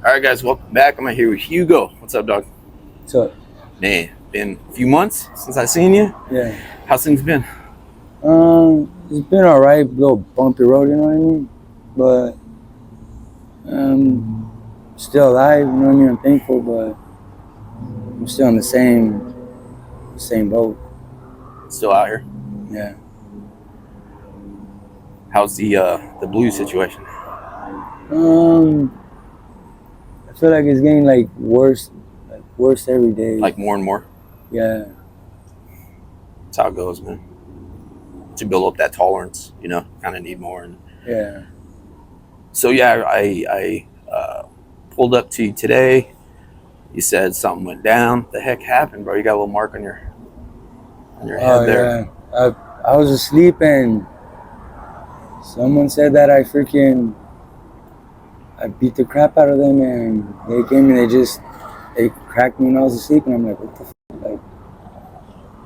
All right, guys, welcome back. I'm here with Hugo. What's up, dog? What's up? Man, been a few months since I seen you. Yeah. How's things been? It's been alright, a little bumpy road, you know what I mean? But still alive, you know what I mean? I'm thankful, but I'm still in the same boat. Still out here. Yeah. How's the blue situation? I feel like it's getting worse every day. Like more and more. Yeah. That's how it goes, man. To build up that tolerance, kind of need more. And Yeah. so yeah, I pulled up to you today. You said something went down. The heck happened, bro? You got a little mark on your head there. Yeah. I was asleep and someone said that I beat the crap out of them, and they came and they cracked me when I was asleep, and I'm like, what the f***? Like,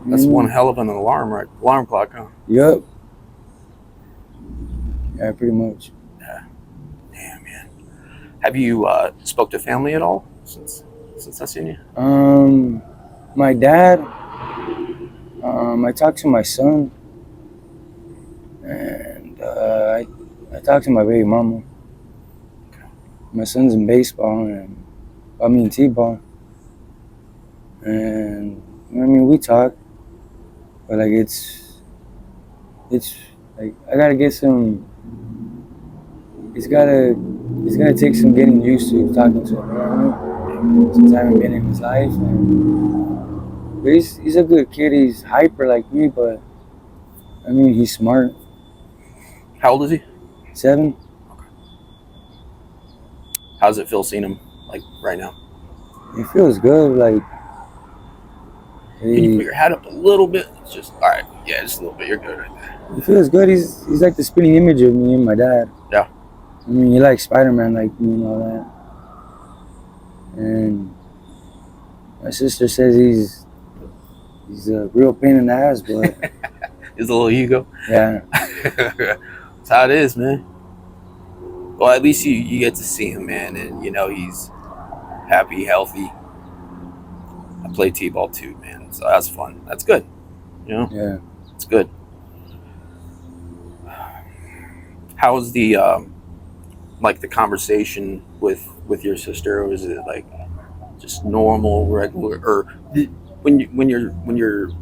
That's one hell of an alarm, right? Alarm clock, huh? Yup. Yeah, pretty much. Yeah. Damn, man. Have you spoke to family at all since I seen you? My dad. I talked to my son, and I talked to my baby mama. My son's in baseball, and t-ball, and we talk, but like it's like I gotta get some. It's gonna take some getting used to talking to him, you know what I mean? Since I haven't been in his life, but he's a good kid. He's hyper like me, but he's smart. How old is he? 7. How does it feel seeing him like right now? It feels good. Like, can you put your head up a little bit? It's just all right. Yeah, just a little bit. You're good right there. It feels good. He's like the spinning image of me and my dad. Yeah. He likes Spider-Man like me and all that. And my sister says he's a real pain in the ass, but he's a little Hugo. Yeah. That's how it is, man. Well, at least you get to see him, man, and he's happy, healthy. I play t-ball too, man, so that's fun. That's good. Yeah. It's good. How's the the conversation with your sister? Or is it like just normal, regular, or when you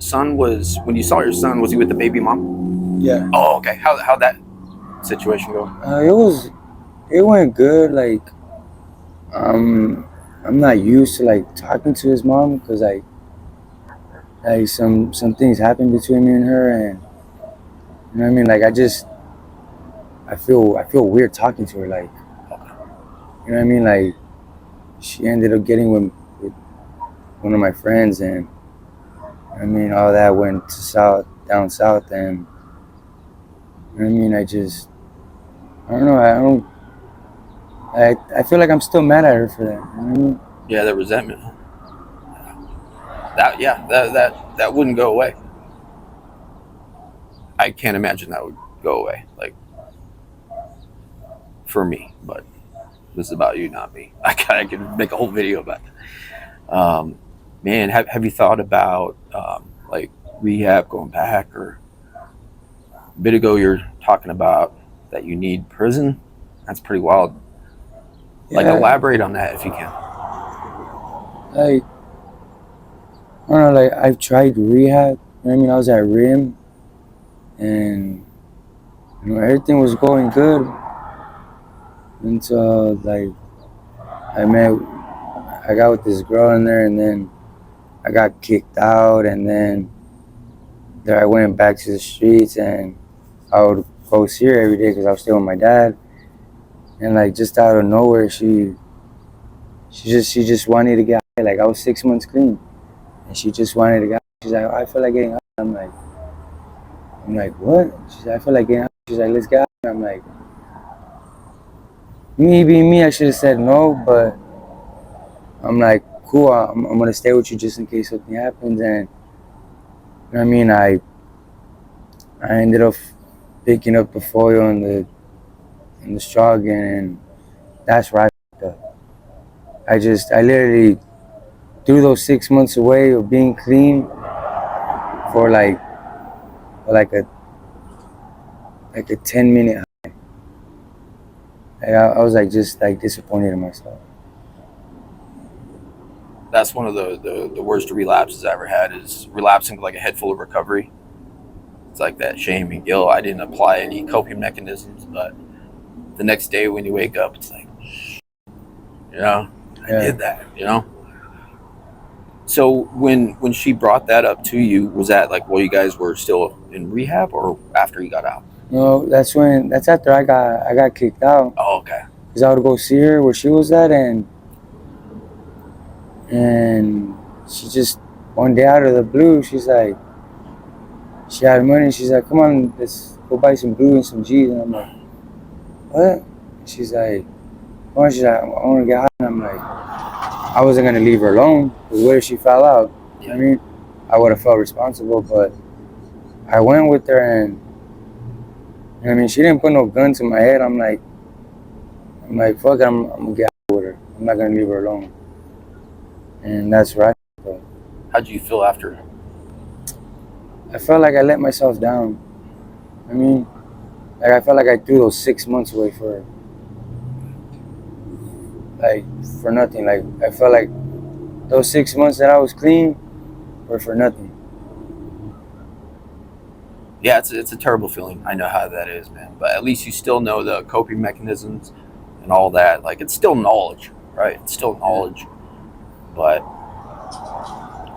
saw your son, was he with the baby mom? Yeah. Oh, okay. How'd that situation go? It went good. Like, I'm not used to talking to his mom because some things happened between me and her, and you know what I mean. Like, I feel weird talking to her. Like, you know what I mean. Like, she ended up getting with one of my friends, and all that went down south, and you know what I mean. I don't know. I feel like I'm still mad at her for that. You know what I mean? Yeah, the resentment. That wouldn't go away. I can't imagine that would go away. Like, for me, but this is about you, not me. I could make a whole video about that. Man, have you thought about rehab, going back? Or a bit ago you're talking about that you need prison. That's pretty wild. Yeah. Elaborate on that if you can. I don't know, I've tried rehab. You know what I mean? I was at RIM, and everything was going good until I got with this girl in there, and then I got kicked out, and then there I went back to the streets, and I would go see her every day because I was still with my dad, and just out of nowhere she just wanted to get high. Like, I was 6 months clean, and she just wanted to get high. She's like, I feel like getting high. I'm like, what? She's like, I feel like getting high. She's like, let's get high. And I'm like, me being me, I should have said no, but I'm like, cool, I'm gonna stay with you just in case something happens. And you know what I mean, I ended up picking up the foil and the straw again, and that's where I fucked up. I literally threw those 6 months away of being clean for like a 10-minute. I was like just like disappointed in myself. That's one of the worst relapses I ever had, is relapsing with like a head full of recovery. It's like that shame and guilt. I didn't apply any coping mechanisms, but the next day when you wake up, it's like, I did that, So when she brought that up to you, was that like while you guys were still in rehab or after you got out? No, that's after I got kicked out. Oh, okay. Cause I would go see her where she was at, and she just one day out of the blue, she's like, she had money. She's like, come on, let's go buy some blue and some G's. And I'm like, what? She's like, come on. She's like, I want to get high. And I'm like, I wasn't gonna leave her alone. Cause what if she fell out? You know what I mean, I would have felt responsible, but I went with her, and you know what I mean, she didn't put no gun to my head. I'm like, fuck it, I'm gonna get high with her. I'm not gonna leave her alone. And that's right. How'd you feel after? I felt like I let myself down. I mean, like I felt like I threw those 6 months away for nothing. Like I felt like those 6 months that I was clean were for nothing. Yeah, it's a terrible feeling. I know how that is, man. But at least you still know the coping mechanisms and all that. Like, it's still knowledge, right? It's still knowledge, but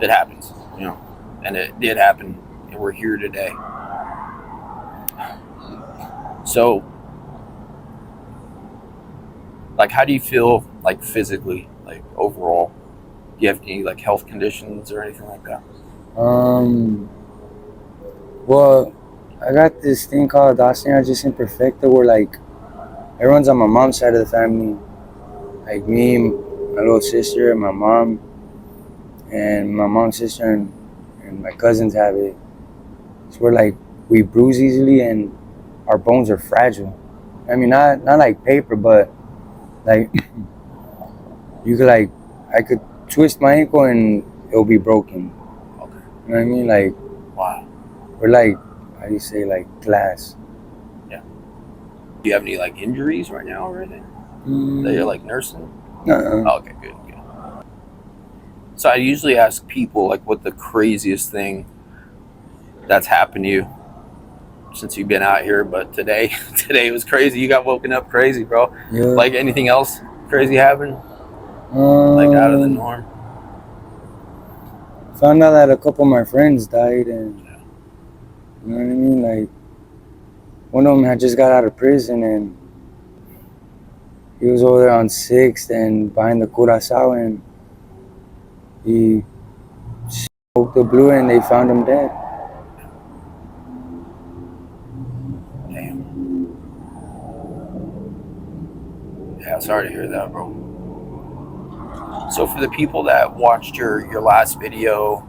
it happens, and it did happen, and we're here today. So, like, how do you feel, like, physically, like, overall? Do you have any, like, health conditions or anything like that? Well, I got this thing called osteogenesis imperfecta, where like it runs on my mom's side of the family. Like me, my little sister, and my mom, and my mom's sister, and my cousins have it. So we're like, we bruise easily, and our bones are fragile. I mean, not like paper, but like you could like, I could twist my ankle and it'll be broken. Okay. You know what I mean? Like, wow. We're like, how do you say, like glass. Yeah. Do you have any like injuries right now or anything that you're like nursing? No. Oh, okay, good. So I usually ask people like what the craziest thing that's happened to you since you've been out here, but today was crazy. You got woken up crazy, bro. Yeah. Like anything else crazy happened? Like out of the norm? Found out that a couple of my friends died, and you know what I mean? Like, one of them had just got out of prison, and he was over there on 6th and behind the Curacao, and he smoked the blue, and they found him dead. Damn. Yeah, sorry to hear that, bro. So for the people that watched your last video,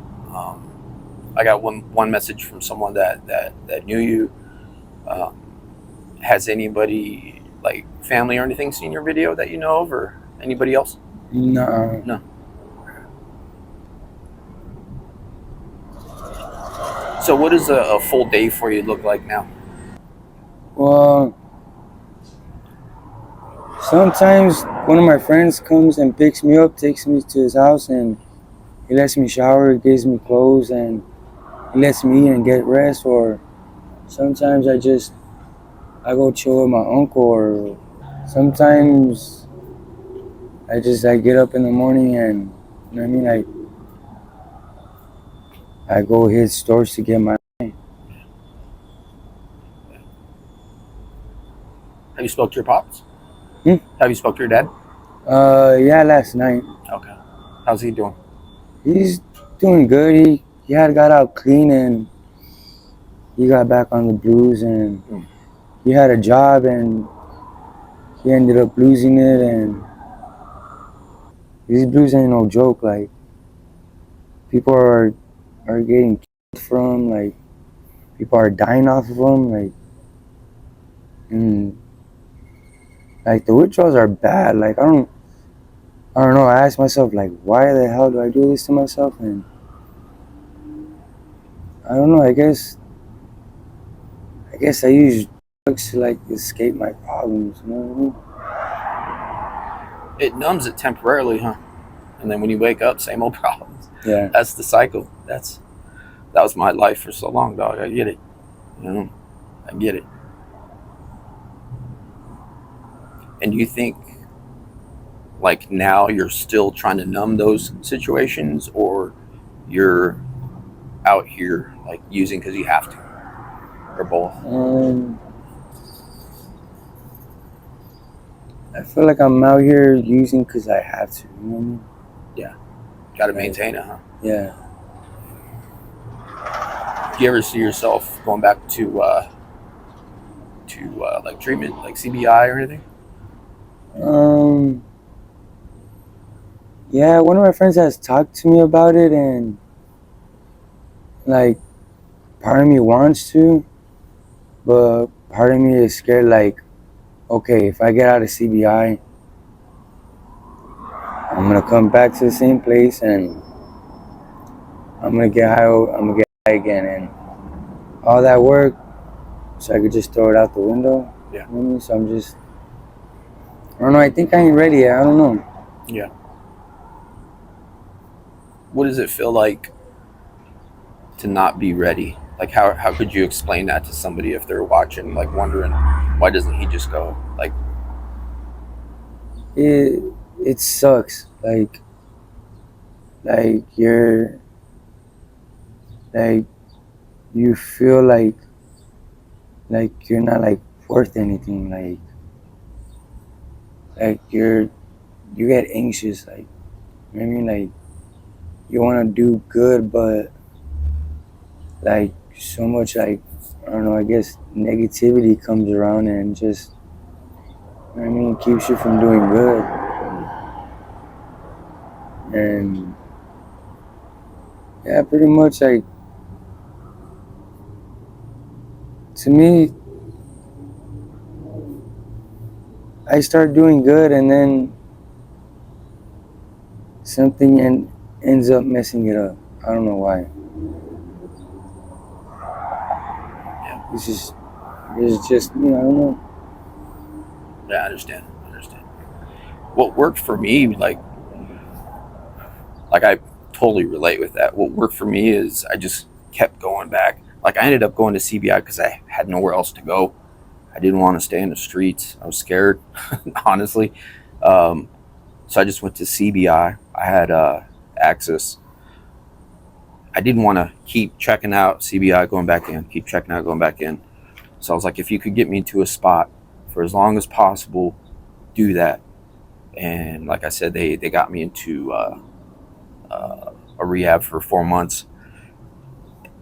I got one message from someone that knew you. Has anybody, like family or anything, seen your video that you know of, or anybody else? No. So what does a full day for you look like now? Well, sometimes one of my friends comes and picks me up, takes me to his house, and he lets me shower, gives me clothes, and he lets me eat and get rest. Or sometimes I go chill with my uncle, or sometimes I get up in the morning, and you know what I mean, I go hit stores to get my. Have you spoke to your pops? Hmm? Have you spoke to your dad? Yeah, last night. Okay. How's he doing? He's doing good. He had got out clean, and he got back on the blues, and he had a job, and he ended up losing it, and these blues ain't no joke. Like, people are getting killed from, like, people are dying off of them, like, and like the withdrawals are bad. Like, I don't I don't know. I ask myself like, why the hell do I do this to myself? And I don't know. I guess I use drugs to like escape my problems. You know what It numbs it temporarily, huh? And then when you wake up, same old problems. I mean? Yeah. That's the cycle. That was my life for so long, dog. I get it. I get it. And do you think like now you're still trying to numb those situations, or you're out here like using because you have to, or both? I feel like I'm out here using because I have to. You know what I mean? Yeah, got to Like, maintain it, huh? yeah. Do you ever see yourself going back to like treatment, like CBI or anything? Um. Yeah. One of my friends has talked to me about it, and like, part of me wants to, but part of me is scared. Like, okay, if I get out of CBI, I'm gonna come back to the same place, and I'm gonna get high. I'm gonna get high again, and all that work, so I could just throw it out the window. Yeah. You know what I mean? So I'm just, I don't know. I think I ain't ready yet. I don't know. Yeah. What does it feel like to not be ready? Like how could you explain that to somebody if they're watching, like wondering why doesn't he just go? Like, It it sucks. Like you're like you feel like you're not like worth anything. Like you get anxious. Like, you know what I mean? Like, you want to do good, but like so much, like, I don't know. I guess negativity comes around and just, you know what I mean, keeps you from doing good. And yeah, pretty much, like, to me, I start doing good, and then something ends up messing it up. I don't know why. yeah, It's just it's just me. I don't know. yeah, I understand. I understand. What worked for me, like I totally relate with that. What worked for me is I just kept going back. Like I ended up going to CBI because I had nowhere else to go. I didn't want to stay in the streets. I was scared, honestly. Um, so I just went to CBI. I had access. I didn't want to keep checking out CBI, going back in, keep checking out, going back in. So I was like, if you could get me to a spot for as long as possible, do that. And like I said, they got me into a rehab for 4 months.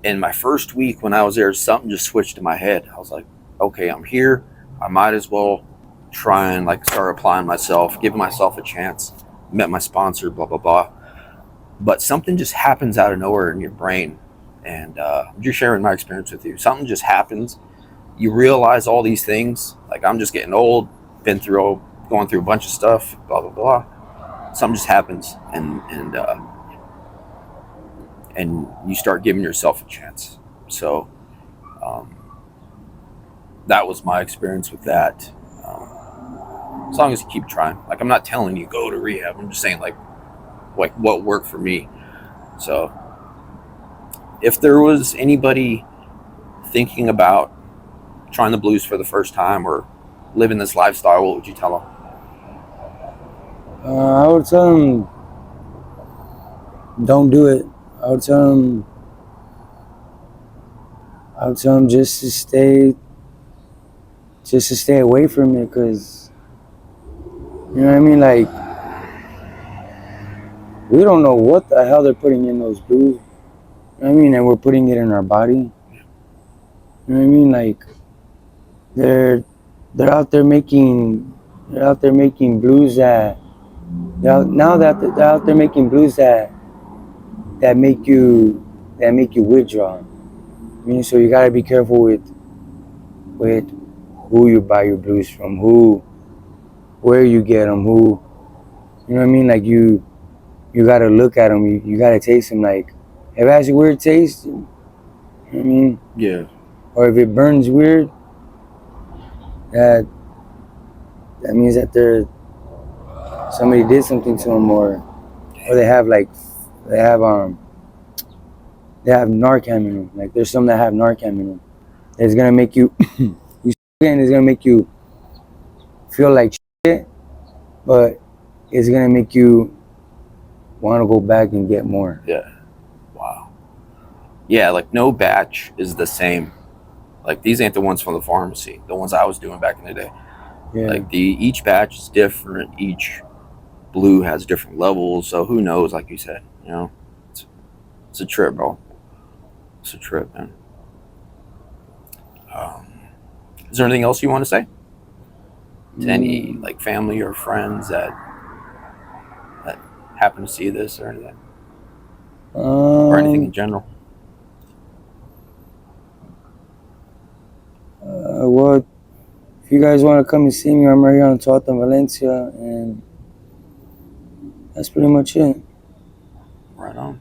In my first week when I was there, something just switched in my head. I was like, okay, I'm here. I might as well try and like start applying myself, give myself a chance. Met my sponsor, blah blah blah. But something just happens out of nowhere in your brain, and I'm just sharing my experience with you. Something just happens. You realize all these things. Like I'm just getting old, been through going through a bunch of stuff, blah blah blah. Something just happens, and you start giving yourself a chance. So um, that was my experience with that. As long as you keep trying. Like I'm not telling you go to rehab. I'm just saying like what worked for me. So if there was anybody thinking about trying the blues for the first time or living this lifestyle, what would you tell them? I would tell them don't do it. I would tell them just to stay away from it, cause you know what I mean. Like, we don't know what the hell they're putting in those blues. You know what I mean, and we're putting it in our body. You know what I mean? Like, they're they're out there making blues now that they're out there making blues that make you withdraw. I mean, so you gotta be careful with who you buy your blues from, where you get them, who, you know You know what I mean? Like you gotta look at them. You gotta taste them. Like if it has a weird taste, you know what I mean? Yeah. Or if it burns weird, that means that somebody did something to them, or they have they have Narcan in them. Like there's some that have Narcan in them. It's gonna make you and it's gonna make you feel like shit, but it's gonna make you want to go back and get more. Yeah. Wow. Yeah, like no batch is the same. Like these ain't the ones from the pharmacy, the ones I was doing back in the day. Yeah. Like each batch is different. Each blue has different levels. So who knows? Like you said, you know, it's a trip, bro. It's a trip, man. Is there anything else you want to say to any like family or friends that happen to see this or anything, or anything in general? Well, if you guys want to come and see me, I'm right here on Tuata, Valencia, and that's pretty much it. Right on.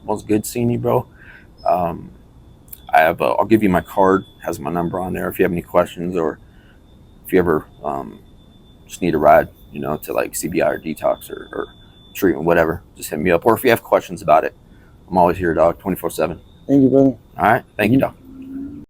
Well, it's good seeing you, bro. I have. I'll give you my card. Has my number on there. If you have any questions, or if you ever just need a ride, you know, to like CBI or detox or treatment, whatever, just hit me up. Or if you have questions about it, I'm always here, dog, 24/7. Thank you, brother. All right. Thank you, dog.